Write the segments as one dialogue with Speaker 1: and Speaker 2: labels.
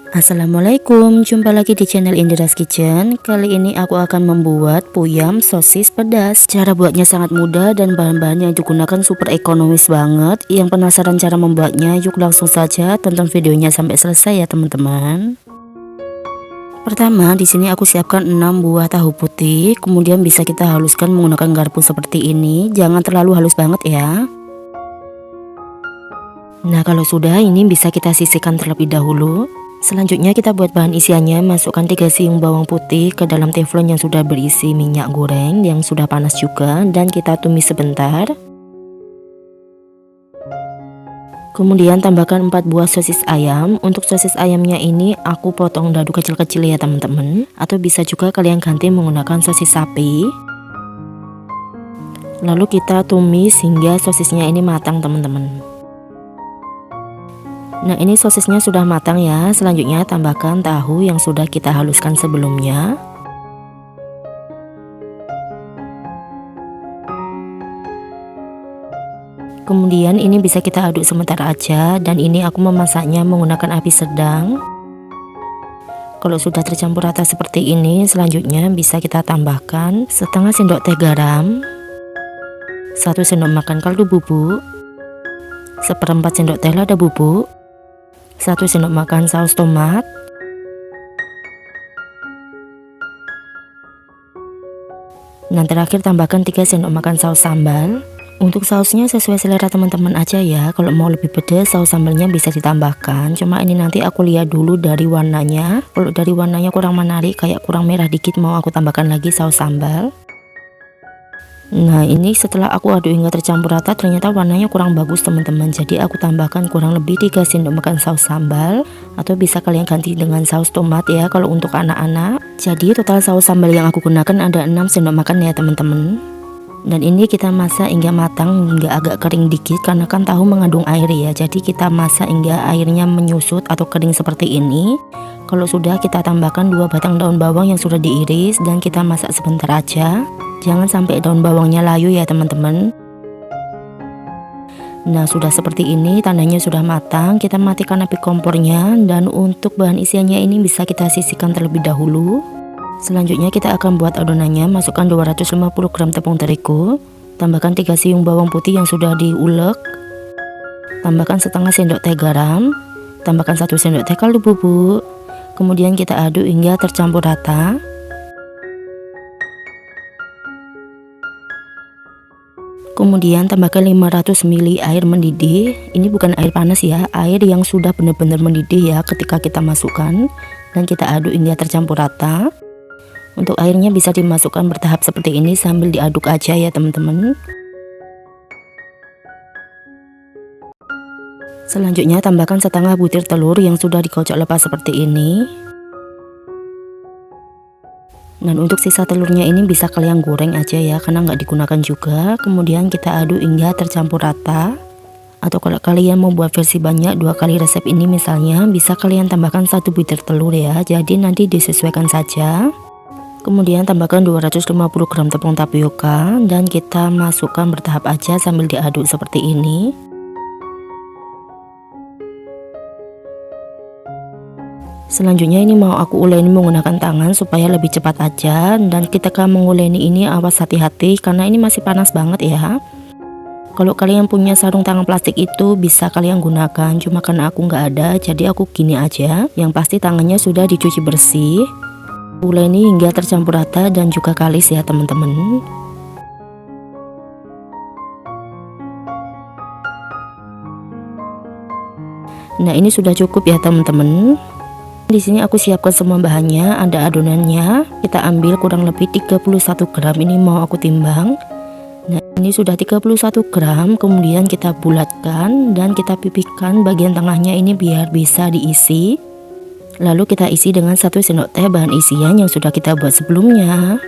Speaker 1: Assalamualaikum, jumpa lagi di channel Indra's Kitchen. Kali ini aku akan membuat puyam sosis pedas. Cara buatnya sangat mudah dan bahan-bahan yang digunakan super ekonomis banget. Yang penasaran cara membuatnya, yuk langsung saja tonton videonya sampai selesai ya teman-teman. Pertama, di sini aku siapkan 6 buah tahu putih, kemudian bisa kita haluskan menggunakan garpu seperti ini. Jangan terlalu halus banget ya. Nah, kalau sudah, ini bisa kita sisihkan terlebih dahulu. Selanjutnya kita buat bahan isiannya, masukkan 3 siung bawang putih ke dalam teflon yang sudah berisi minyak goreng yang sudah panas juga, dan kita tumis sebentar. Kemudian tambahkan 4 buah sosis ayam. Untuk sosis ayamnya ini aku potong dadu kecil-kecil ya teman-teman, atau bisa juga kalian ganti menggunakan sosis sapi. Lalu kita tumis hingga sosisnya ini matang teman-teman. Nah, ini sosisnya sudah matang ya. Selanjutnya tambahkan tahu yang sudah kita haluskan sebelumnya. Kemudian ini bisa kita aduk sebentar aja, dan ini aku memasaknya menggunakan api sedang. Kalau sudah tercampur rata seperti ini, selanjutnya bisa kita tambahkan setengah sendok teh garam, 1 sendok makan kaldu bubuk, 1/4 sendok teh lada bubuk, 1 sendok makan saus tomat, dan terakhir tambahkan 3 sendok makan saus sambal. Untuk sausnya sesuai selera teman-teman aja ya. Kalau mau lebih pedas, saus sambalnya bisa ditambahkan. Cuma ini nanti aku lihat dulu dari warnanya. Kalau dari warnanya kurang menarik, kayak kurang merah dikit, mau aku tambahkan lagi saus sambal. Nah, ini setelah aku aduk hingga tercampur rata, ternyata warnanya kurang bagus teman-teman. Jadi aku tambahkan kurang lebih 3 sendok makan saus sambal, atau bisa kalian ganti dengan saus tomat ya kalau untuk anak-anak. Jadi total saus sambal yang aku gunakan ada 6 sendok makan ya teman-teman. Dan ini kita masak hingga matang, hingga agak kering dikit, karena kan tahu mengandung air ya. Jadi kita masak hingga airnya menyusut atau kering seperti ini. Kalau sudah, kita tambahkan 2 batang daun bawang yang sudah diiris, dan kita masak sebentar aja. Jangan sampai daun bawangnya layu ya teman-teman. Nah, sudah seperti ini, tandanya sudah matang. Kita matikan api kompornya, dan untuk bahan isiannya ini bisa kita sisihkan terlebih dahulu. Selanjutnya kita akan buat adonannya. Masukkan 250 gram tepung terigu, tambahkan 3 siung bawang putih yang sudah diulek, tambahkan setengah sendok teh garam, tambahkan 1 sendok teh kaldu bubuk. Kemudian kita aduk hingga tercampur rata. Kemudian tambahkan 500 ml air mendidih. Ini bukan air panas ya, air yang sudah benar-benar mendidih ya ketika kita masukkan, dan kita aduk hingga tercampur rata. Untuk airnya bisa dimasukkan bertahap seperti ini sambil diaduk aja ya teman-teman. Selanjutnya tambahkan setengah butir telur yang sudah dikocok lepas seperti ini. Dan untuk sisa telurnya ini bisa kalian goreng aja ya, karena nggak digunakan juga. Kemudian kita aduk hingga tercampur rata. Atau kalau kalian mau buat versi banyak, 2 kali resep ini misalnya, bisa kalian tambahkan 1 butir telur ya. Jadi nanti disesuaikan saja. Kemudian tambahkan 250 gram tepung tapioka, dan kita masukkan bertahap aja sambil diaduk seperti ini. Selanjutnya ini mau aku uleni menggunakan tangan supaya lebih cepat aja, dan ketika menguleni ini awas hati-hati karena ini masih panas banget ya. Kalau kalian punya sarung tangan plastik itu bisa kalian gunakan, cuma karena aku nggak ada jadi aku gini aja. Yang pasti tangannya sudah dicuci bersih. Uleni hingga tercampur rata dan juga kalis ya teman-teman. Nah, ini sudah cukup ya teman-teman. Di sini aku siapkan semua bahannya, ada adonannya. Kita ambil kurang lebih 31 gram, ini mau aku timbang. Nah, ini sudah 31 gram, kemudian kita bulatkan dan kita pipihkan bagian tengahnya ini biar bisa diisi. Lalu kita isi dengan 1 sendok teh bahan isian yang sudah kita buat sebelumnya.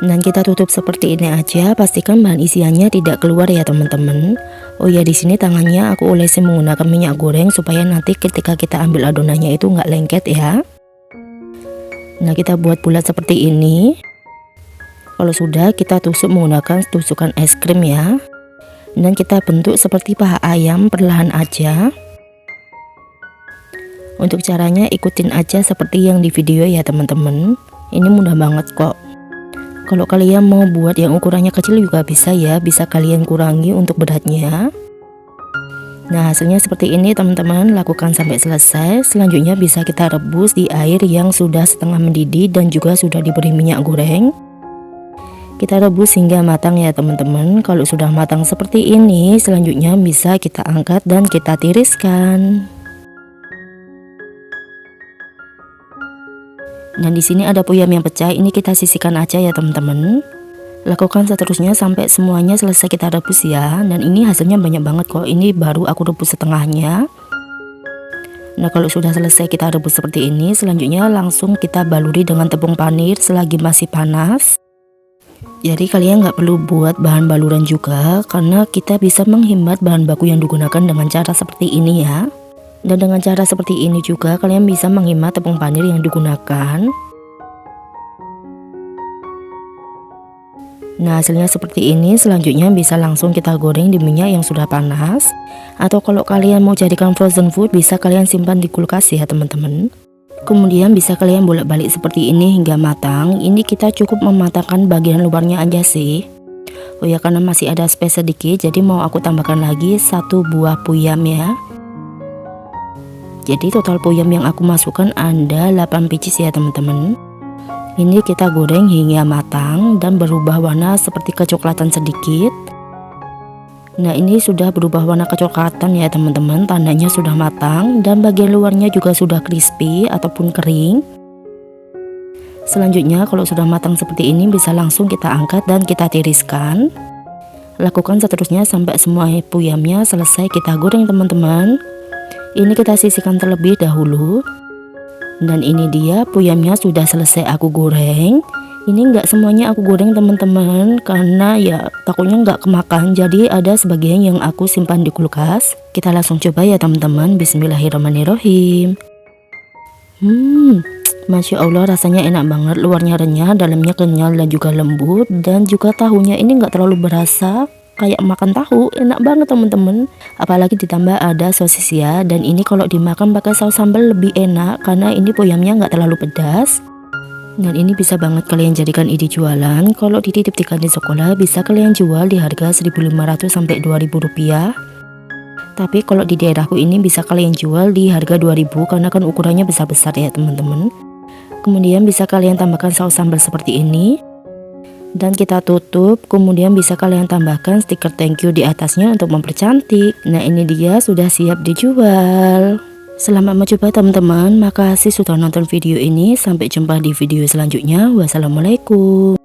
Speaker 1: Dan kita tutup seperti ini aja, pastikan bahan isiannya tidak keluar ya teman-teman. Oh ya, di sini tangannya aku olesi menggunakan minyak goreng supaya nanti ketika kita ambil adonannya itu nggak lengket ya. Nah, kita buat bulat seperti ini. Kalau sudah, kita tusuk menggunakan tusukan es krim ya. Dan kita bentuk seperti paha ayam perlahan aja. Untuk caranya ikutin aja seperti yang di video ya teman-teman. Ini mudah banget kok. Kalau kalian mau buat yang ukurannya kecil juga bisa ya, bisa kalian kurangi untuk beratnya. Nah, hasilnya seperti ini teman-teman, lakukan sampai selesai. Selanjutnya bisa kita rebus di air yang sudah setengah mendidih dan juga sudah diberi minyak goreng. Kita rebus hingga matang ya teman-teman. Kalau sudah matang seperti ini, selanjutnya bisa kita angkat dan kita tiriskan. Dan di sini ada puyam yang pecah, ini kita sisihkan aja ya teman-teman. Lakukan seterusnya sampai semuanya selesai kita rebus ya. Dan ini hasilnya banyak banget kok. Ini baru aku rebus setengahnya. Nah, kalau sudah selesai kita rebus seperti ini, selanjutnya langsung kita baluri dengan tepung panir selagi masih panas. Jadi kalian nggak perlu buat bahan baluran juga, karena kita bisa menghemat bahan baku yang digunakan dengan cara seperti ini ya. Dan dengan cara seperti ini juga kalian bisa menghemat tepung panir yang digunakan. Nah, hasilnya seperti ini. Selanjutnya bisa langsung kita goreng di minyak yang sudah panas. Atau kalau kalian mau jadikan frozen food, bisa kalian simpan di kulkas ya teman-teman. Kemudian bisa kalian bolak-balik seperti ini hingga matang. Ini kita cukup mematangkan bagian luarnya aja sih. Oh ya, karena masih ada space sedikit, jadi mau aku tambahkan lagi 1 buah puyam ya. Jadi total puyam yang aku masukkan ada 8 pieces ya teman-teman. Ini kita goreng hingga matang dan berubah warna seperti kecoklatan sedikit. Nah, ini sudah berubah warna kecoklatan ya teman-teman, tandanya sudah matang dan bagian luarnya juga sudah crispy ataupun kering. Selanjutnya kalau sudah matang seperti ini bisa langsung kita angkat dan kita tiriskan. Lakukan seterusnya sampai semua puyamnya selesai kita goreng teman-teman. Ini kita sisihkan terlebih dahulu. Dan ini dia puyamnya sudah selesai aku goreng. Ini enggak semuanya aku goreng teman-teman, karena ya takutnya enggak kemakan, jadi ada sebagian yang aku simpan di kulkas. Kita langsung coba ya teman-teman. Bismillahirrahmanirrahim. Masya Allah, rasanya enak banget. Luarnya renyah, dalamnya kenyal dan juga lembut. Dan juga tahunya ini enggak terlalu berasa kayak makan tahu, enak banget teman-teman. Apalagi ditambah ada sosis ya. Dan ini kalau dimakan pakai saus sambal lebih enak, karena ini puyamnya enggak terlalu pedas. Dan ini bisa banget kalian jadikan ide jualan. Kalau dititip di kantin sekolah bisa kalian jual di harga 1.500 sampai 2.000 rupiah. Tapi kalau di daerahku ini bisa kalian jual di harga 2.000, karena kan ukurannya besar-besar ya teman-teman. Kemudian bisa kalian tambahkan saus sambal seperti ini. Dan kita tutup, kemudian bisa kalian tambahkan stiker thank you di atasnya untuk mempercantik. Nah, ini dia sudah siap dijual. Selamat mencoba teman-teman, makasih sudah nonton video ini. Sampai jumpa di video selanjutnya. Wassalamualaikum.